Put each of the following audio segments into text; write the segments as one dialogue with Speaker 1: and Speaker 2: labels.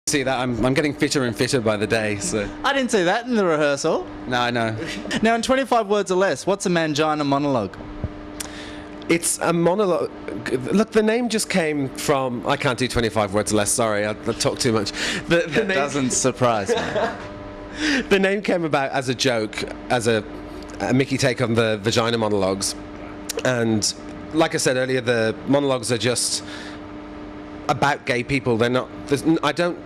Speaker 1: See that I'm getting fitter and fitter by the day. So
Speaker 2: I didn't see that in the rehearsal.
Speaker 1: no, I know.
Speaker 2: Now, in 25 words or less, what's a mangina monologue?
Speaker 1: It's a monologue. Look, the name just came from. I can't do 25 words or less. Sorry, I talk too much. The
Speaker 2: That
Speaker 1: name,
Speaker 2: doesn't surprise me.
Speaker 1: the name came about as a joke, as a Mickey take on the vagina monologues, and like I said earlier, the monologues are just about gay people. They're not. I don't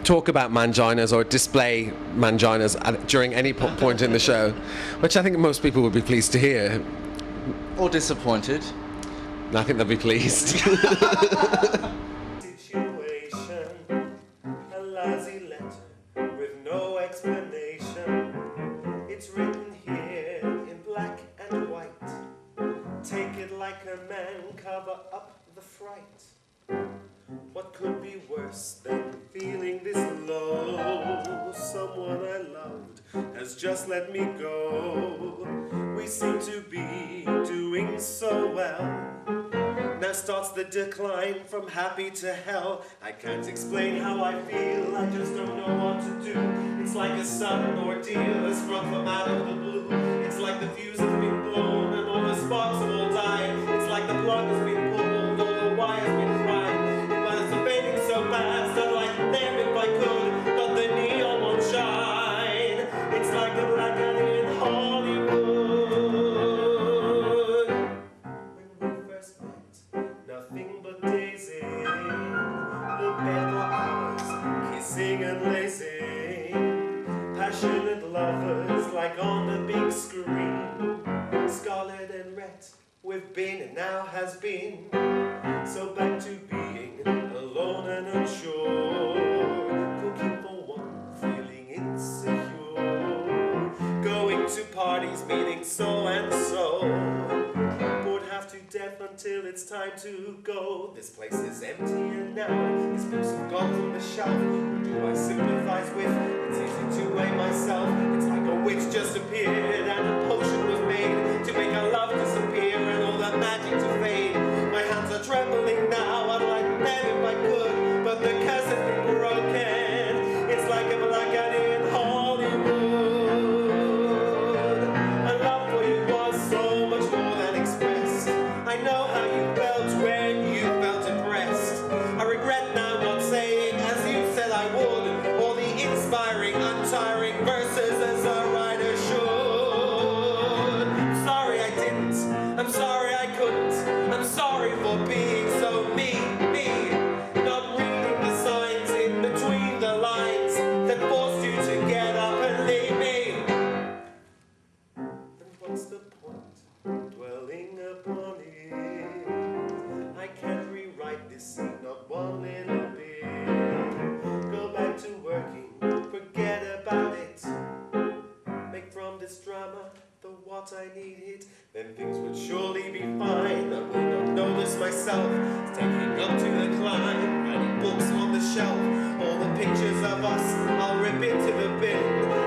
Speaker 1: talk about manginas or display manginas during any point in the show, which I think most people would be pleased to hear.
Speaker 2: Or disappointed.
Speaker 1: I think they'll be pleased.
Speaker 3: Situation, a lousy letter with no explanation. It's written here in black and white. Take it like a man, cover up the fright. What could be worse than feeling this low? Someone I loved has just let me go. We seem to be doing so well. Now starts the decline from happy to hell. I can't explain how I feel, I just don't know what to do. It's like a sudden ordeal that's sprung from out of the blue. It's like the fuse has been blown and all the sparks have all died. It's like the plug has been pulled, all the wires been fried. It was fading so fast, I'd like them if I could, but the neon won't shine. It's like the black alley in Hollywood. When we first met, nothing but daisy. The bed for hours, kissing and lazing. Passionate lovers like on the big screen. Scarlet and Rhett, we've been and now has been. So back to being alone and unsure. Cooking for one, feeling insecure. Going to parties, meaning so and so. Bored half to death until it's time to go. This place is empty and now these books have gone from the shelf. Who do I sympathize with? It's easy to weigh myself. It's like a witch just appeared and a potion was made to make our love disappear and all that magic to fade. My hands are trembling now, I'd like them if I could, but the curse has been broken. It's like a black alley in Hollywood. My love for you was so much more than expressed. I know how you felt when you felt impressed. I regret now not saying as you said I would, all the inspiring, untiring verses as a writer should. I'm sorry I didn't, I'm sorry I couldn't, I'm sorry for being so me, not reading the signs in between the lines that forced you to get up and leave me. Then what's the point dwelling upon it? I can't rewrite this scene, not one little bit. Go back to working, forget about it. Make from this drama the what I needed, then things would surely be fine. I will not know this myself. Taking up to the climb, writing books on the shelf. All the pictures of us, I'll rip into the bin.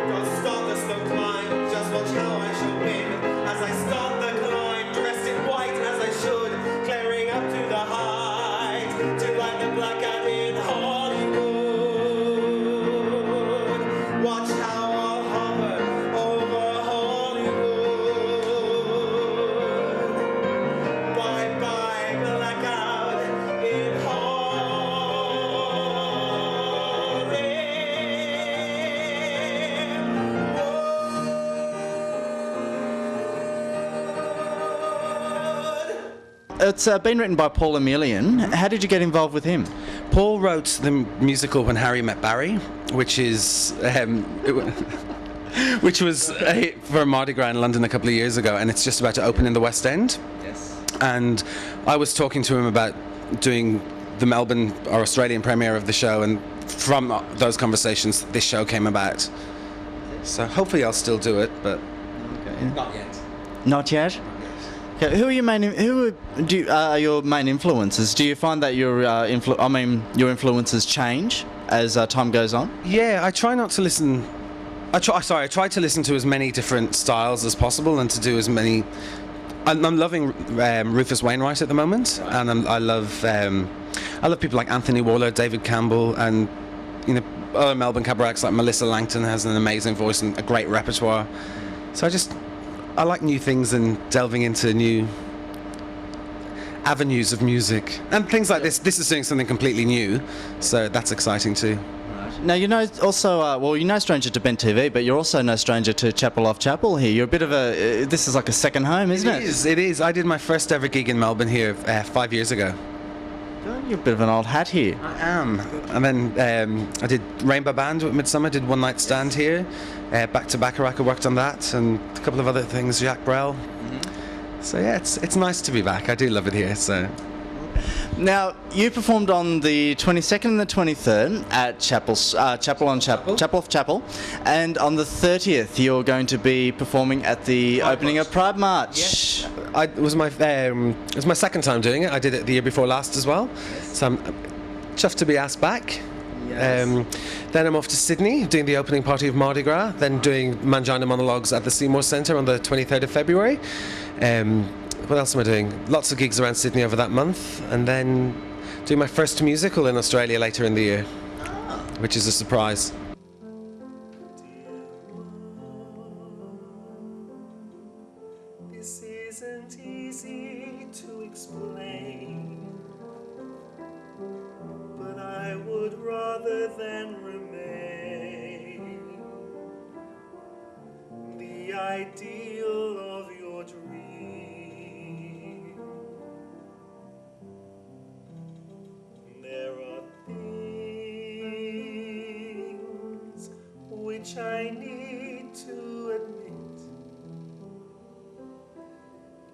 Speaker 3: Don't start the slow climb, just watch how I shall win. As I start the climb, dressed in white as I should, clearing up to the height, to like the black alley in Hollywood. Watch how I'll hover over Hollywood. Bye bye blackout in Hollywood.
Speaker 2: It's been written by Paul Emilian. How did you get involved with him?
Speaker 1: Paul wrote the musical When Harry Met Barry, which is which was a hit for Mardi Gras in London a couple of years ago, and it's just about to open in the West End.
Speaker 2: Yes.
Speaker 1: And I was talking to him about doing the Melbourne or Australian premiere of the show, and from those conversations, this show came about. So hopefully I'll still do it, but not yet.
Speaker 2: Not yet? Okay, who are your your main influences? Do you find that your influences change as time goes on?
Speaker 1: Yeah, I try not to listen. I try to listen to as many different styles as possible, and to do as many. I'm loving Rufus Wainwright at the moment, and I love people like Anthony Waller, David Campbell, and other Melbourne cabaret acts like Melissa Langton has an amazing voice and a great repertoire. So I like new things and delving into new avenues of music and things like this. This is doing something completely new, so that's exciting too.
Speaker 2: Now, you're no stranger to Bent TV, but you're also no stranger to Chapel Off Chapel here. You're a bit of this is like a second home, isn't it?
Speaker 1: It is. I did my first ever gig in Melbourne here 5 years ago.
Speaker 2: You're a bit of an old hat here.
Speaker 1: I am. And then I did Rainbow Band with Midsummer, did One Night Stand here. Back to Bacharach, I worked on that, and a couple of other things, Jacques Brel. So yeah, it's nice to be back. I do love it here. So.
Speaker 2: Now, you performed on the 22nd and the 23rd at Chapel Off Chapel, and on the 30th you're going to be performing at the opening of Pride March.
Speaker 1: Yes. It was my second time doing it. I did it the year before last as well, so I'm chuffed to be asked back. Yes. Then I'm off to Sydney doing the opening party of Mardi Gras, then doing Mangina Monologues at the Seymour Centre on the 23rd of February. What else am I doing? Lots of gigs around Sydney over that month, and then doing my first musical in Australia later in the year, which is a surprise.
Speaker 3: This isn't easy to explain, but I would rather than remain the ideal of your dream. There are things which I need to admit.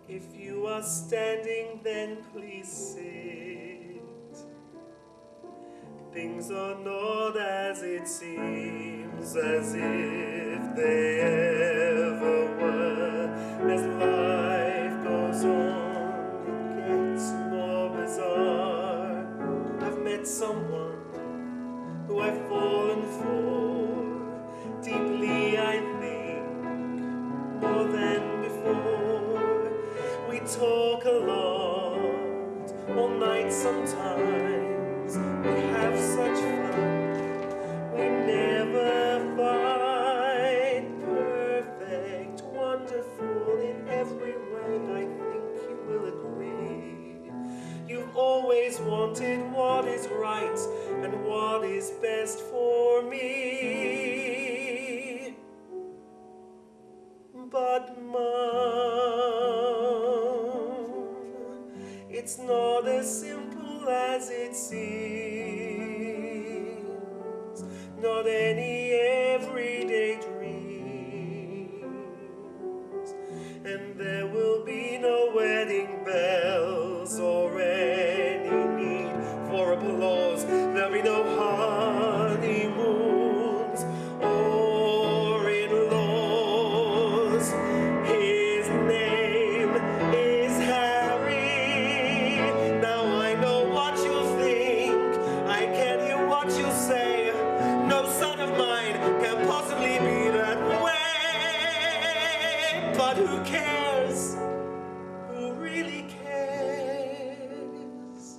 Speaker 3: If you are standing, then please sit. Things are not as it seems, as if they ever were. As life goes on, it gets more bizarre. I've met someone who I've fallen for deeply, I think, more than before. We talk a lot, all night sometimes. We have such fun. We never fight perfect, wonderful in every way. I think you will agree. You've always wanted what is right and what is best for me. But Mom, it's not as simple as it seems. Not any everyday dreams. And there will be no wedding bells or any need for applause. There'll be no honeymoons or in-laws. His name is Harry. Now I know what you'll think. I can hear what you'll say. No son of mine can possibly be that way. But who cares? Who really cares?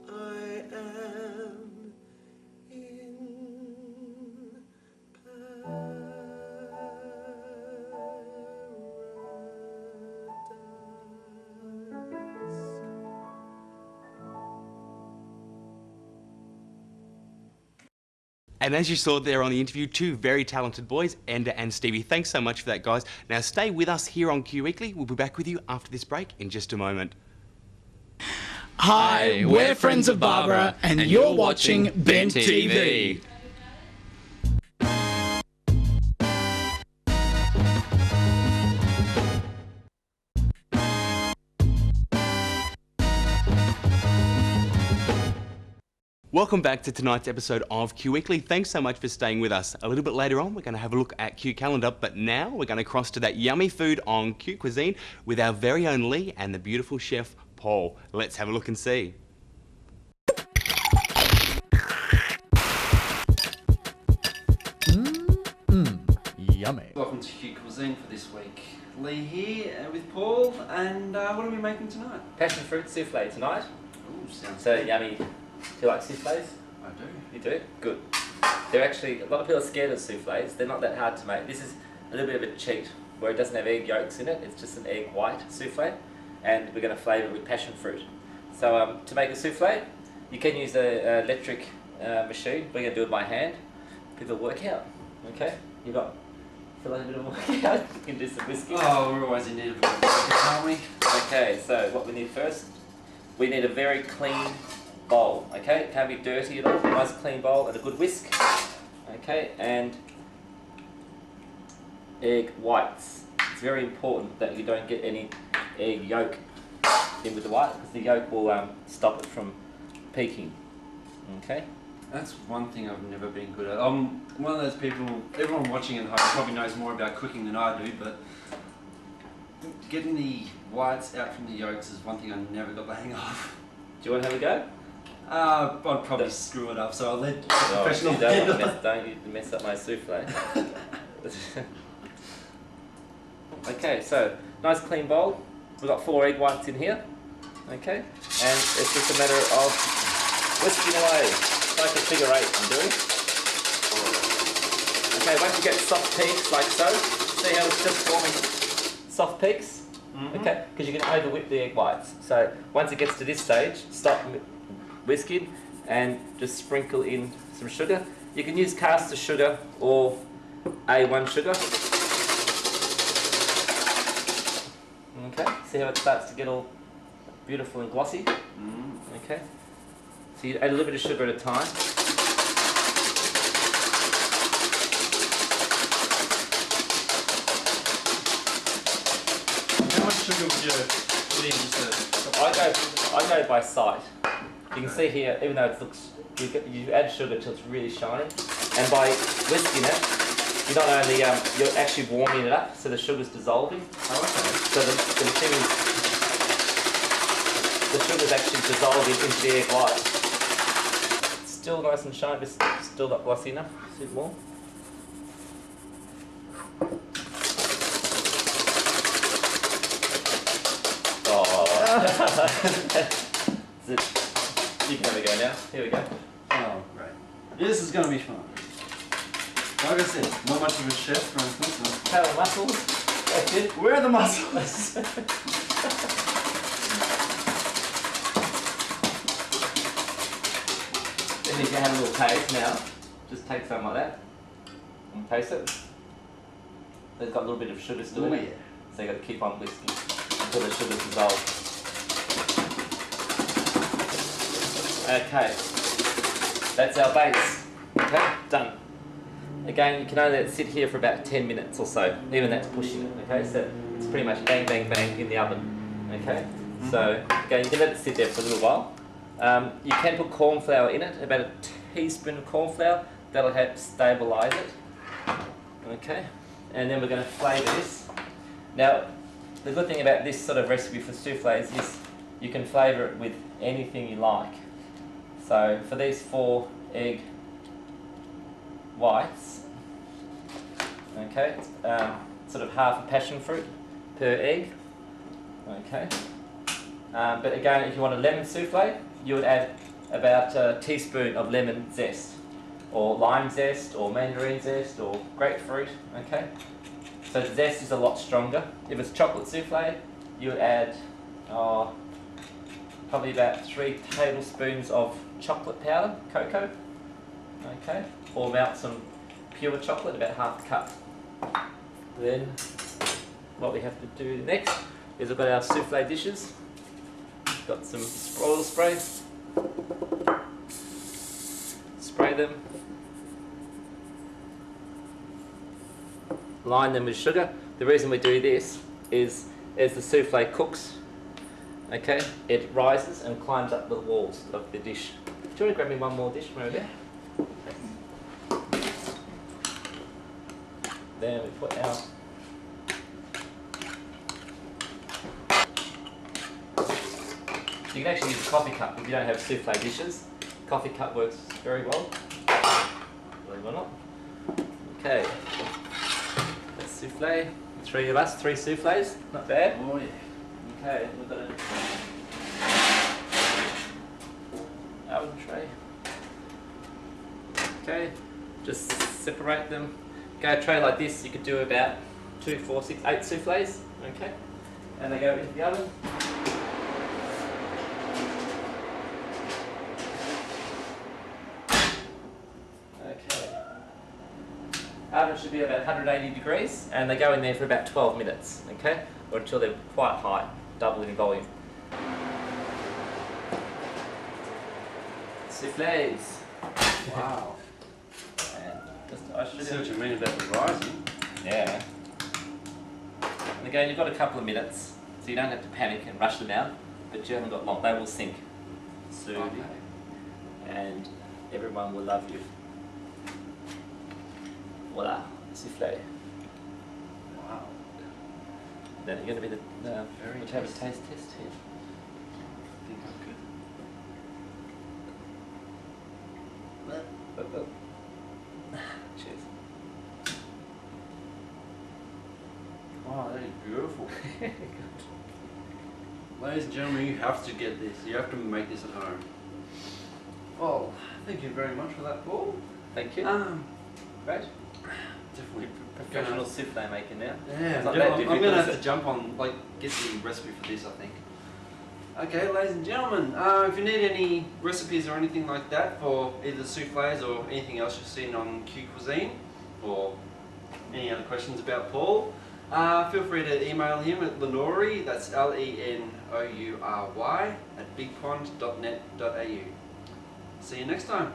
Speaker 3: I am in paradise.
Speaker 4: And as you saw there on the interview, two very talented boys, Enda and Stevie. Thanks so much for that, guys. Now stay with us here on Q Weekly. We'll be back with you after this break in just a moment.
Speaker 5: Hi, we're friends of Barbara, and you're watching Bent TV.
Speaker 4: Welcome back to tonight's episode of Q Weekly. Thanks so much for staying with us. A little bit later on, we're going to have a look at Q Calendar, but now we're going to cross to that yummy food on Q Cuisine with our very own Lee and the beautiful chef Paul. Let's have a look and see.
Speaker 2: Yummy.
Speaker 6: Welcome to Q Cuisine for this week. Lee here with Paul, and what are we making tonight?
Speaker 7: Passion fruit souffle tonight.
Speaker 6: Ooh, sounds
Speaker 7: So
Speaker 6: good.
Speaker 7: yummy. Do you like souffles?
Speaker 6: I do.
Speaker 7: You do? Good. They're actually, a lot of people are scared of souffles. They're not that hard to make. This is a little bit of a cheat where it doesn't have egg yolks in it. It's just an egg white souffle, and we're going to flavour it with passion fruit. So to make a souffle, you can use an electric machine. We're going to do it by hand. People work out. Okay? You got feel like a bit of a workout. You can do some whiskey.
Speaker 6: Oh, we're always in need of a bit of aren't we?
Speaker 7: Okay, so what we need first, we need a very clean bowl. Okay, it can't be dirty at all. A nice clean bowl and a good whisk. Okay, and egg whites. It's very important that you don't get any egg yolk in with the white, because the yolk will stop it from peaking. Okay.
Speaker 6: That's one thing I've never been good at. I'm one of those people, everyone watching at home probably knows more about cooking than I do, but getting the whites out from the yolks is one thing I never got the hang of.
Speaker 7: Do you want to have a go?
Speaker 6: I'd probably screw it up, so I'll let a professional
Speaker 7: Don't you mess up my souffle. Okay, so nice clean bowl. We've got 4 egg whites in here. Okay, and it's just a matter of whisking away. Like a figure 8 I'm doing. Okay, once you get soft peaks like so, see how it's just forming soft peaks? Okay, because you can over whip the egg whites. So once it gets to this stage, stop whisking and just sprinkle in some sugar. You can use caster sugar or A1 sugar. Okay, see how it starts to get all beautiful and glossy? Okay. So you add a little bit of sugar at a time.
Speaker 6: How much sugar would you put in just
Speaker 7: I go by sight. You can see here, even though it looks, you add sugar till it's really shiny, and by whisking it, you not only you're actually warming it up, so the sugar's dissolving.
Speaker 6: Oh, okay.
Speaker 7: So the machine the sugar's actually dissolving into the egg white. Still nice and shiny, but still not glossy enough. A bit more. You can have a go now. Here we go.
Speaker 6: Oh, great. This is going to be fun. Like I said, not much of a chef, for instance.
Speaker 7: Have muscles. That's it.
Speaker 6: Where are the muscles?
Speaker 7: Then if you have a little taste now, just take some like that and taste it. It's got a little bit of sugar still in it, so you've got to keep on whisking until the sugar's dissolved. Okay, that's our base. Okay, done. Again, you can only let it sit here for about 10 minutes or so, even that's pushing it. Okay, so it's pretty much bang, bang, bang in the oven. Okay, so again, you can let it sit there for a little while. You can put corn flour in it, about a teaspoon of corn flour. That'll help stabilise it. Okay, and then we're going to flavour this. Now, the good thing about this sort of recipe for souffles is you can flavour it with anything you like. So for these 4 egg whites, okay, sort of half a passion fruit per egg. Okay, but again, if you want a lemon souffle, you would add about a teaspoon of lemon zest, or lime zest, or mandarin zest, or grapefruit. Okay, so the zest is a lot stronger. If it's chocolate souffle, you would add probably about 3 tablespoons of chocolate powder, cocoa. Okay, or melt some pure chocolate, about half a cup. Then what we have to do next is we've got our souffle dishes. Got some oil spray. Spray them. Line them with sugar. The reason we do this is as the souffle cooks, okay, it rises and climbs up the walls of the dish. Do you want to grab me one more dish from over there? Then we put our you can actually use a coffee cup if you don't have souffle dishes. Coffee cup works very well, believe it or not. Okay, that's souffle. 3 of us, 3 souffles, not bad.
Speaker 6: Oh yeah.
Speaker 7: Okay, we've got an oven tray. Okay, just separate them. Go a tray like this, you could do about 2, 4, 6, 8 souffles. Okay, and they go into the oven. Okay, oven should be about 180 degrees, and they go in there for about 12 minutes. Okay, or until they're quite high, double in volume. Souffles.
Speaker 6: Wow.
Speaker 7: And just, I
Speaker 6: I
Speaker 7: should
Speaker 6: see what you mean about the rising.
Speaker 7: Yeah. And again, you've got a couple of minutes, so you don't have to panic and rush them out, but you haven't got long. They will sink soon,
Speaker 6: Okay.
Speaker 7: and everyone will love you. Voila, souffle.
Speaker 6: Wow.
Speaker 7: Then you're going to be the
Speaker 6: Very
Speaker 7: we'll have a
Speaker 6: tasty.
Speaker 7: taste test here.
Speaker 6: I think I could.
Speaker 7: Cheers.
Speaker 6: Wow, that is beautiful. Ladies and gentlemen, you have to get this. You have to make this at home. Well, thank you very much for that, Paul.
Speaker 7: Thank you.
Speaker 6: Great. Definitely.
Speaker 7: Professional souffle maker now.
Speaker 6: Yeah,
Speaker 7: It's not
Speaker 6: I'm
Speaker 7: that
Speaker 6: going
Speaker 7: difficult,
Speaker 6: to
Speaker 7: is
Speaker 6: have
Speaker 7: it?
Speaker 6: to jump on, like, get the recipe for this, I think. Okay, ladies and gentlemen, if you need any recipes or anything like that for either souffles or anything else you've seen on Q Cuisine, or any other questions about Paul, feel free to email him at Lenouri, that's Lenoury, at bigpond.net.au. See you next time.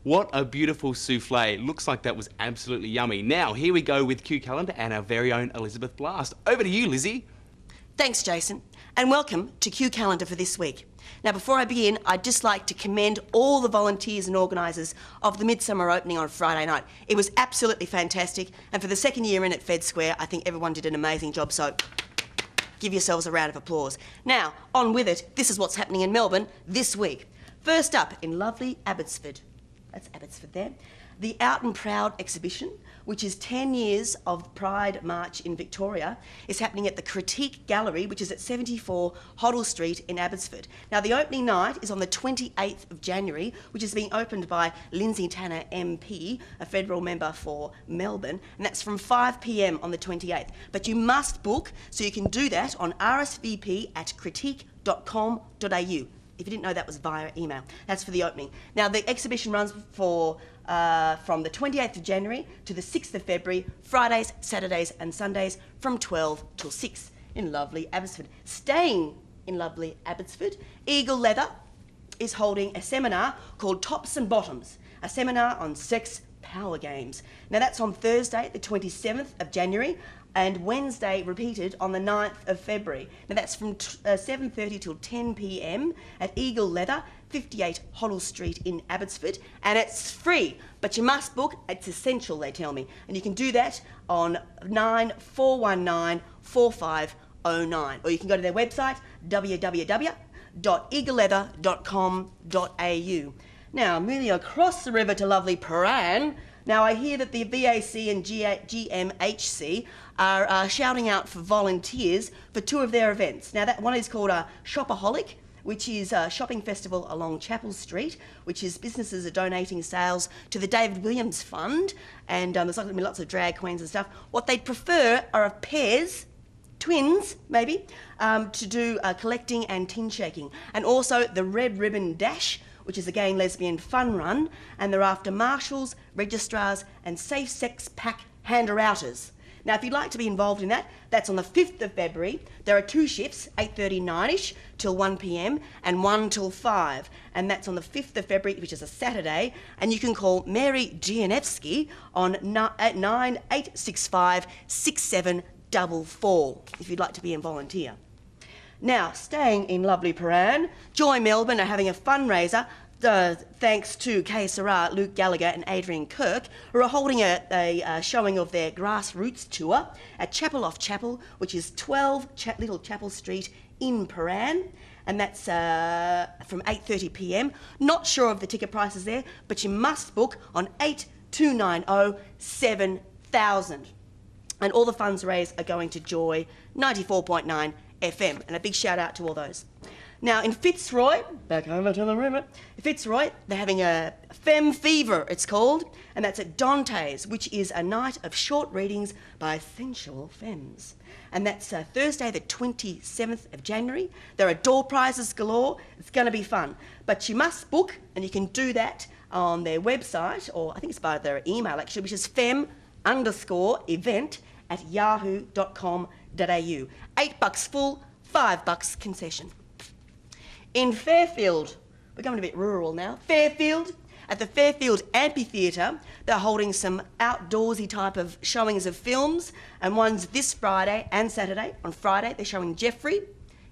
Speaker 4: What a beautiful souffle. Looks like that was absolutely yummy. Now, here we go with Q Calendar and our very own Elizabeth Blast. Over to you, Lizzie.
Speaker 8: Thanks, Jason, and welcome to Q Calendar for this week. Now, before I begin, I'd just like to commend all the volunteers and organisers of the Midsummer opening on Friday night. It was absolutely fantastic, and for the second year in at Fed Square, I think everyone did an amazing job, so give yourselves a round of applause. Now, on with it, this is what's happening in Melbourne this week. First up, in lovely Abbotsford, that's Abbotsford there, the Out and Proud exhibition, which is 10 years of Pride March in Victoria, is happening at the Critique Gallery, which is at 74 Hoddle Street in Abbotsford. Now, the opening night is on the 28th of January, which is being opened by Lindsay Tanner MP, a federal member for Melbourne, and that's from 5 p.m. on the 28th. But you must book, so you can do that on rsvp@critique.com.au. If you didn't know, that was via email. That's for the opening. Now, the exhibition runs for from the 28th of January to the 6th of February, Fridays, Saturdays and Sundays from 12 till 6 in lovely Abbotsford. Staying in lovely Abbotsford, Eagle Leather is holding a seminar called Tops and Bottoms, a seminar on sex power games. Now, that's on Thursday, the 27th of January, and Wednesday repeated on the 9th of February. Now that's from 7:30 till 10 p.m. at Eagle Leather, 58 Hoddle Street in Abbotsford, and it's free, but you must book. It's essential, they tell me, and you can do that on 94194509, or you can go to their website www.eagleleather.com.au. Now, moving across the river to lovely Paran. Now, I hear that the VAC and GMHC are shouting out for volunteers for two of their events. Now, that one is called Shopaholic, which is a shopping festival along Chapel Street, which is businesses are donating sales to the David Williams Fund, and there's going to be lots of drag queens and stuff. What they'd prefer are pairs, twins maybe, to do collecting and tin shaking. And also the Red Ribbon Dash, which is a gay and lesbian fun run, and they're after marshals, registrars and safe sex pack hander-outers. Now, if you'd like to be involved in that, that's on the 5th of February. There are two shifts, 8:30, 9ish till 1 p.m. and 1 till 5. And that's on the 5th of February, which is a Saturday. And you can call Mary Gianevsky on 9865 6744 if you'd like to be a volunteer. Now, staying in lovely Paran, Joy Melbourne are having a fundraiser thanks to Kay Sarah, Luke Gallagher and Adrian Kirk, who are holding a showing of their grassroots tour at Chapel off Chapel, which is 12 Little Chapel Street in Paran, and that's from 8:30 p.m. Not sure of the ticket prices there, but you must book on 8290 7000. And all the funds raised are going to Joy 94.9 FM, and a big shout out to all those. Now in Fitzroy, back over to the river, Fitzroy, they're having a Femme Fever, it's called, and that's at Dante's, which is a night of short readings by sensual femmes. And that's Thursday the 27th of January. There are door prizes galore. It's going to be fun. But you must book, and you can do that on their website, or I think it's by their email actually, which is fem_event@yahoo.com.au. $8 full, $5 concession. In Fairfield, we're going a bit rural now. Fairfield, at the Fairfield Amphitheatre, they're holding some outdoorsy type of showings of films, and one's this Friday and Saturday. On Friday, they're showing Jeffrey,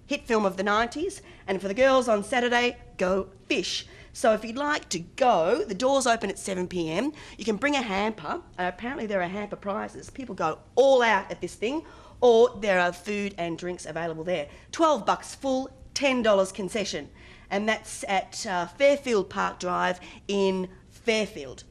Speaker 8: hit film of the 90s, and for the girls on Saturday, Go Fish. So if you'd like to go, the doors open at 7 p.m. You can bring a hamper. Apparently there are hamper prizes. People go all out at this thing, or there are food and drinks available there. $12 full, $10 concession. And that's at Fairfield Park Drive in Fairfield.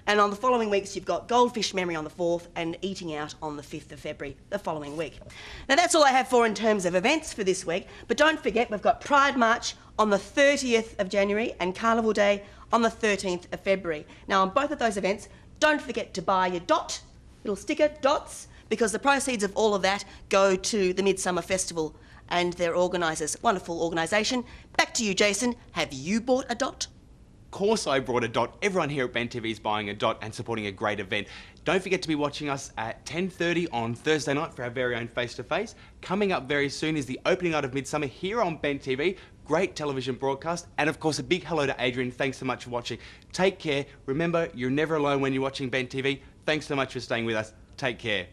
Speaker 8: And on the following weeks, you've got Goldfish Memory on the 4th and Eating Out on the 5th of February, the following week. Now, that's all I have for in terms of events for this week. But don't forget, we've got Pride March on the 30th of January and Carnival Day on the 13th of February. Now, on both of those events, don't forget to buy your dot, little sticker, dots, because the proceeds of all of that go to the Midsummer Festival and their organisers. Wonderful organisation. Back to you, Jason. Have you bought a dot?
Speaker 4: Of course I brought a dot. Everyone here at Ben TV is buying a dot and supporting a great event. Don't forget to be watching us at 10:30 on Thursday night for our very own face-to-face. Coming up very soon is the opening night of Midsummer here on Ben TV. Great television broadcast. And of course, a big hello to Adrian. Thanks so much for watching. Take care. Remember, you're never alone when you're watching Ben TV. Thanks so much for staying with us. Take care.